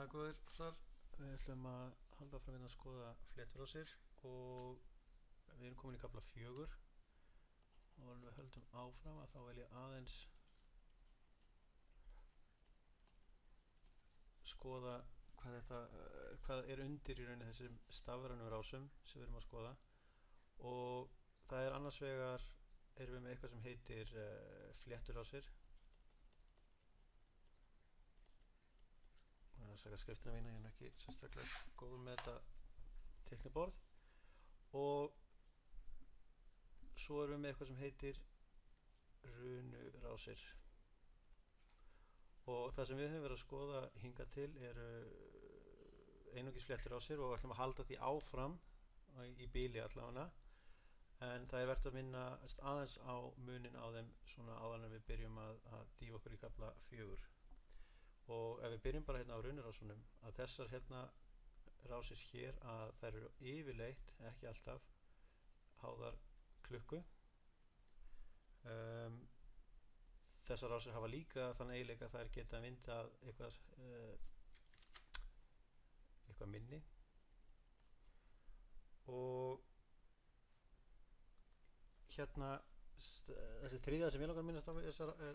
Blessaður góðir þar. Við ætlum að halda fram að skoða flétturásir og við erum komin í kafla 4 og við höldum áfram að þá vil ég aðeins skoða hvað er undir í rauninni þessum stafrænu rásum sem við erum að skoða, og það er annars vegar erum við með eitthvað sem heitir flétturásir. Það er að skriftina mína, ég er ekki sérstaklega góð með þetta teikniborð, og svo erum við með eitthvað sem heitir runurásir, og það sem við höfum verið að skoða hingað til eru einungis flétturásir og ætlum að halda því áfram í bili allavega, en það er verðt að minna aðeins á munin á þeim svona áður en við byrjum að dýfa okkur í kafla 4. Og ef við byrjum bara hérna á runurásunum, að þessar hérna rásir hér, að þær eru yfirleitt, ekki alltaf, háðar klukku. Þessar rásir hafa líka þann eiginleika að þær geta myndað eitthvað minni, og hérna þessi þriðja sem ég langar að minnast á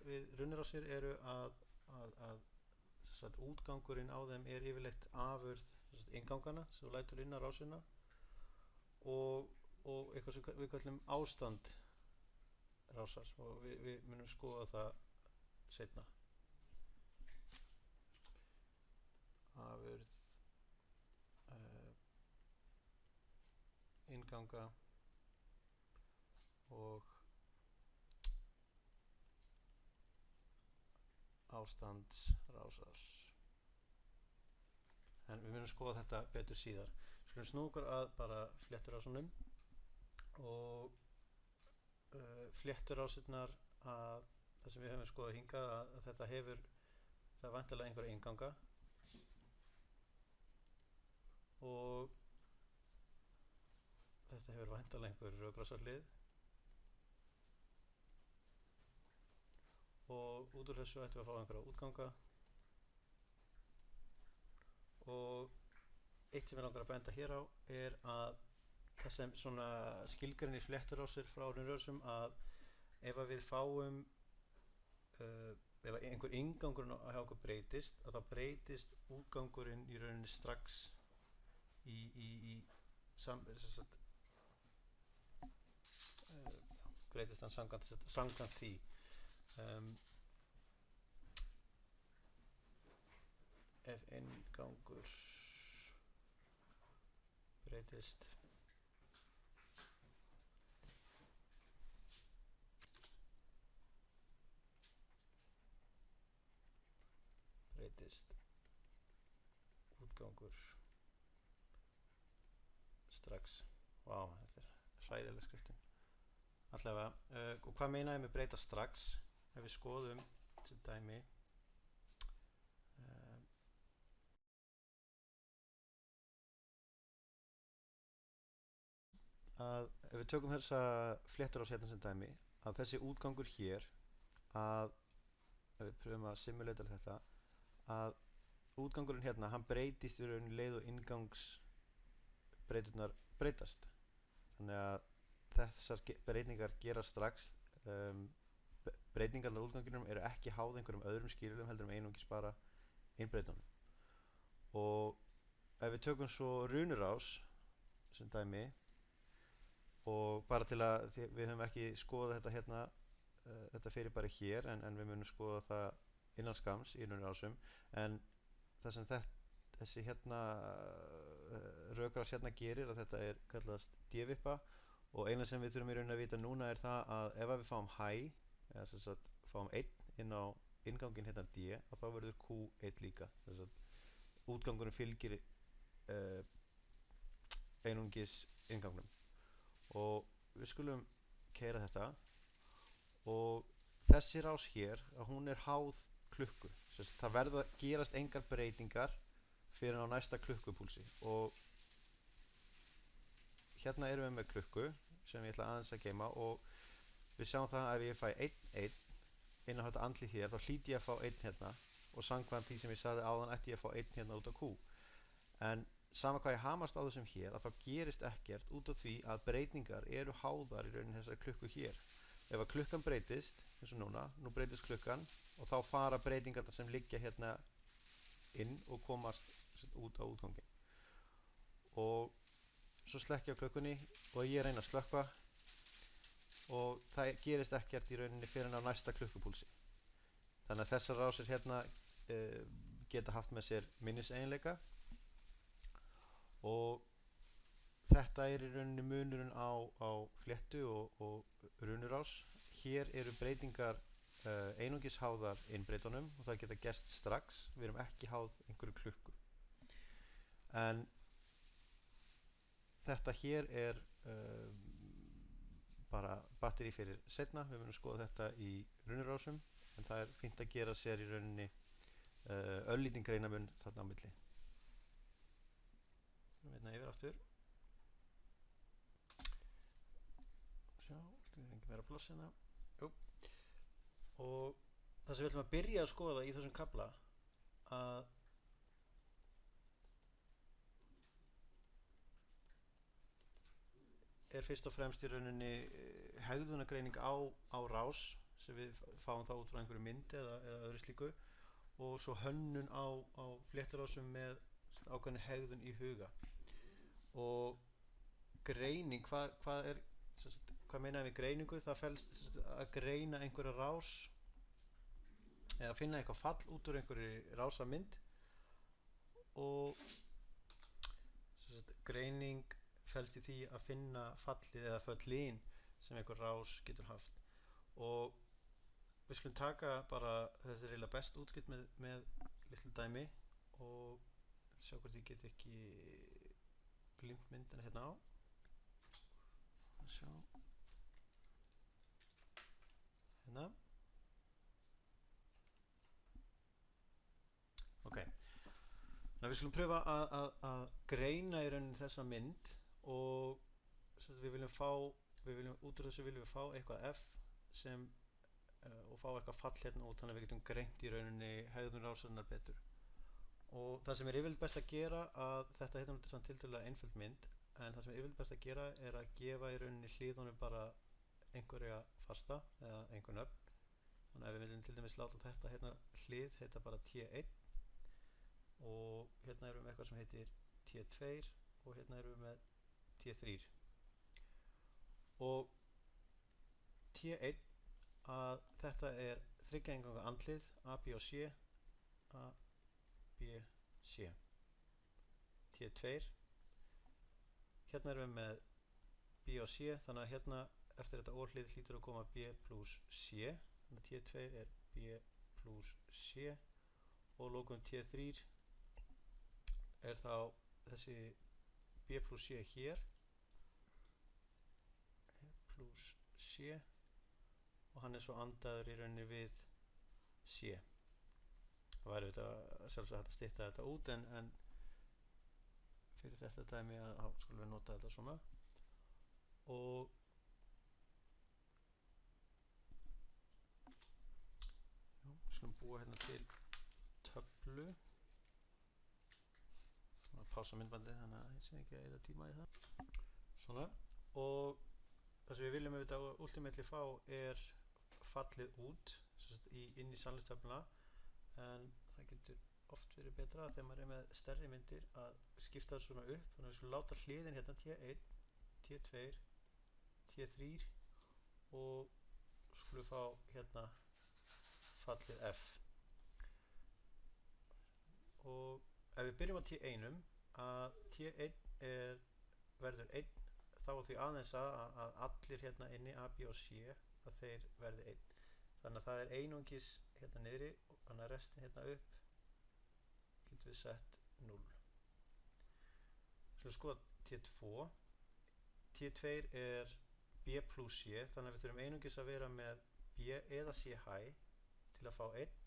við runurásir eru að útgangurinn á þeim er yfirleitt afurð inngangana sem þú lætur inn á rásina, og eitthvað sem við kallum ástand rásar, og við munum skoða það seinna. Afurð innganga og ástandsrásar, en við munum skoða þetta betur síðar. Skulum snúa okkur að bara flétturásunum, og flétturásirnar, að það sem við höfum skoðað hingað, að þetta hefur væntanlega einhverja innganga, og þetta hefur væntanlega einhver rökrásahlið, og út úr þessu ættum við að fá einhverja útganga. Og eitt sem ég langar að benda hér á er að það sem svona skilgreinir flétturásir frá runurásum, að ef við fáum ef einhver inngangurinn hjá okkur breytist, að þá breytist útgangurinn í rauninni strax breytist hann samkvæmt því. Ef inngangur breytist útgangur strax. Vá, þetta er hræðileg skriftin. Allavega, og hvað meina ég með breyta strax? Ef við skoðum til dæmi að ef við tökum þessa flétturás hérna sem dæmi, að þessi útgangur hér, að ef við pröfum að simulata þetta, að útgangurinn hérna, hann breytist í rauninni leið og inngangsbreyturnar breytast. Þannig að þessar breytingar gera strax. Breytingarnar á útganginum eru ekki háð einhverjum öðrum skilyrðum heldur einungis bara innbreytunum. Og ef við tökum svo runurás sem dæmi, og bara til að við höfum ekki skoðað þetta hérna, þetta fyrir bara hér, en við munum skoða það innan skams í runurásum, en það sem þessi hérna rökrás hérna gerir, að þetta er kallast d-vippa, og eina sem við þurfum í rauninni að vita núna er það að ef við fáum high, eða sem sagt fáum 1 inn á inngangin hérna d, að þá verður q1 líka. Þess að útgangurinn fylgir einungis inngangnum. Og við skulum keyra þetta, og þessi rás hér, að hún er háð klukku. Þess að það verða að gerast engar breytingar fyrir á næsta klukkupúlsi, og hérna erum við með klukku sem ég ætla aðeins að geyma, og við sjáum það að ef ég fæ 1 inn á þetta andlið hér, þá hlýt ég að fá 1 hérna, og samkvæmt því sem ég sagði áðan ætti ég að fá 1 hérna út á Q. En sama hvað ég hamast á þessum hér, að þá gerist ekkert út af því að breytingar eru háðar í rauninni þessari klukku hér. Ef að klukkan breytist, eins og nú breytist klukkan og þá fara breytingarna sem liggja hérna inn og komast út á útganginn. Og svo slekk ég á klukkunni og ég reyna að slökkva og það gerist ekkert í rauninni fyrir en á næsta klukkupúlsi. Þannig að þessar rásir hérna geta haft með sér minniseiginleika og þetta er í rauninni munurinn á fléttu og runurás. Hér eru breytingar einungis háðar innbreytunum og það geta gerst strax, við erum ekki háð einhverju klukku. En þetta hér er bara batteri fyrir seinna, við munum skoða þetta í runurásum, en það er fínt að gera sér í rauninni örlítinn greinamun þarna á milli. Hérna yfir aftur. Sjá, ekki meira pláss hérna. Jú. Og það sem við ætlum að byrja að skoða í þessum kafla að er fyrst og fremst í rauninni hegðunargreining á rás sem við fáum þá út frá einhverju mynd eða öðru slíku og svo hönnun á flétturásum með ákveðinni hegðun í huga. Og greining, hvað meinaði við greiningu? Það felst að greina einhverja rás eða finna eitthvað fall út úr einhverju rásamynd og greining felst í því að finna fallið eða föllin sem einhver rás getur haft. Og við skulum taka bara þessi er eiginlega best útskipt með litlu dæmi og sjá hvort ég get ekki glimt myndina hérna á. Sjá. Hérna. Ok. Við skulum pröfa að greina í rauninni þessa mynd og við viljum út úr þessu viljum við fá eitthvað F sem og fá eitthvað fall hérna út þannig að við getum greint í rauninni hegðun rásarinnar betur. Og það sem er yfirleitt best að gera að þetta hérna er samt tiltölulega einföld mynd en það sem er yfirleitt best að gera er að gefa í rauninni hliðunum bara einhverja fasta eða einhver nöfn. Þannig að við viljum til dæmis láta þetta hérna hlið heita bara T1 og hérna erum við eitthvað sem heitir T2 og hérna erum við með T3 og T1 að þetta er þriggja einganga andlið A, B og C A, B, C T2 hérna erum við með B og C þannig að hérna eftir þetta orðlið hlýtur að koma B plus C þannig að T2 er B plus C og lokum T3 er þá þessi B plus C hér plus C og hann er svo andaður í rauninni við C. Það væri sjálfsagt hægt að stytta þetta út en fyrir þetta dæmi að þá skulum við nota þetta svona og skulum búa hérna til töflu svona pása myndbandið þannig að ég sé ekki að eyða tíma í það svona og það sem við viljum auðvitað ultimately fá er fallið út inn í sannleikstöfluna en það getur oft verið betra þegar maður er með stærri myndir að skipta það svona upp þannig að við skulum láta hliðin hérna T1, T2, T3 og skulum fá hérna fallið F og ef við byrjum á T1 að T1 verður 1 þá er því aðeins að allir hérna inni A, B og C að þeir verði 1 þannig að það er einungis hérna niðri og þannig að restin hérna upp getum við sett 0 svo skoða T2 T2 er B plus C þannig að við þurfum einungis að vera með B eða C high til að fá 1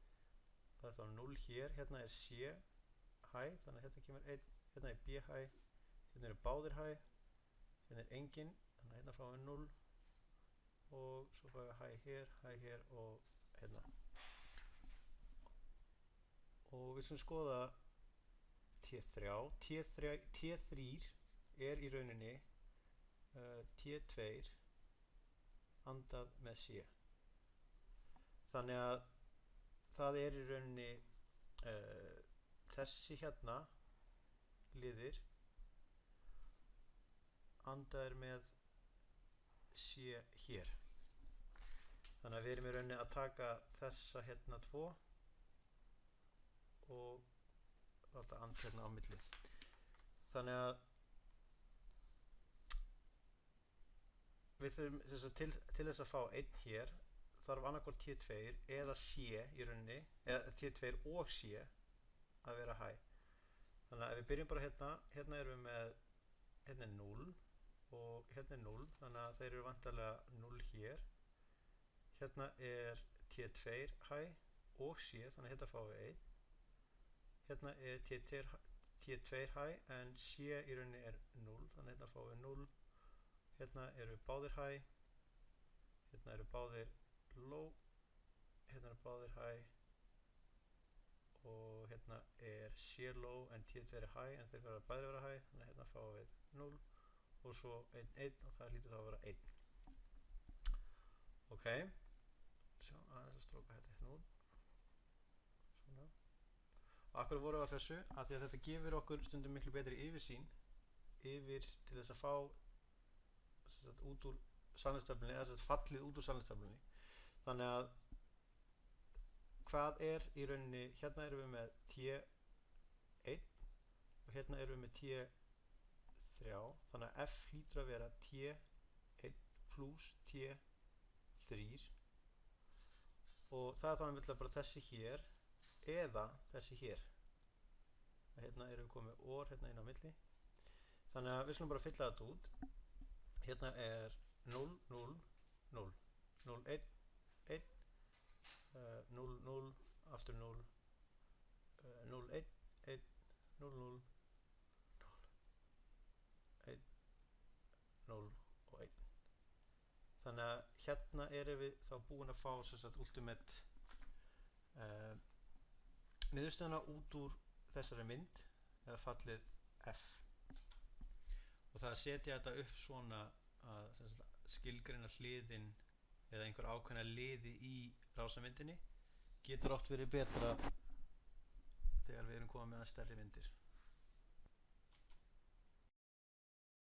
það er þá 0 hér, hérna er C high þannig að hérna kemur 1 hérna er B high, hérna eru báðir high hérna er engin, þannig að hérna fáum við 0 og svo fáum við high hér og hérna og við skulum skoða T3. T3 er í rauninni T2 andað með C. Þannig að það er í rauninni þessi hérna liðir andaðir með C hér. Þannig að við erum í rauninni að taka þessa hérna 2 og láta anda hérna á milli. Þannig að við þurfum til þess að fá 1 hér þarf annarkvort T2 eða C í rauninni, eða T2 og C að vera high. Þannig að ef við byrjum bara hérna erum við með, hérna er 0 og hérna er 0, þannig að þeir eru vantarlega 0 hér. Hérna er T2 high og C, þannig að hérna fáum við 1. Hérna er T2 high en C í rauninni er 0, þannig að hérna fáum við 0. Hérna eru báðir high, hérna eru báðir low, hérna eru báðir high og hérna er C low en T2 er high en þeir verða bæði vera high, þannig að hérna fáum við 0 og svo 1, 1 og það hlýtur þá að vera 1. Ok, sjá aðeins að stróka hérna út. Svona. Og akkur vorum við að þessu, af því að þetta gefur okkur stundum miklu betri yfirsýn yfir til þess að fá út úr sannleikstöflunni, eða fallið út úr sannleikstöflunni. Þannig að hvað er í rauninni, hérna erum við með T1 og hérna erum við með T3, þannig að F hlýtur að vera T1 plus T3 og það er þannig að bara þessi hér eða þessi hér. Hérna erum við komið OR hérna inn á milli. Þannig að við skulum bara fylla þetta út. Hérna er 0, 0, 0, 0, 1, 1, 0, 0, aftur 0, 0, 1, 1, 0, 0, 0, 1, 0 og 1. Þannig að hérna erum við þá búin að fá ultimate niðurstöðuna út úr þessari mynd eða fallið F. Og það að setja þetta upp svona að skilgreina hliðin eða einhver ákveðna liði í rásamyndinni getur oft verið betra þegar við erum komið með stærri myndir.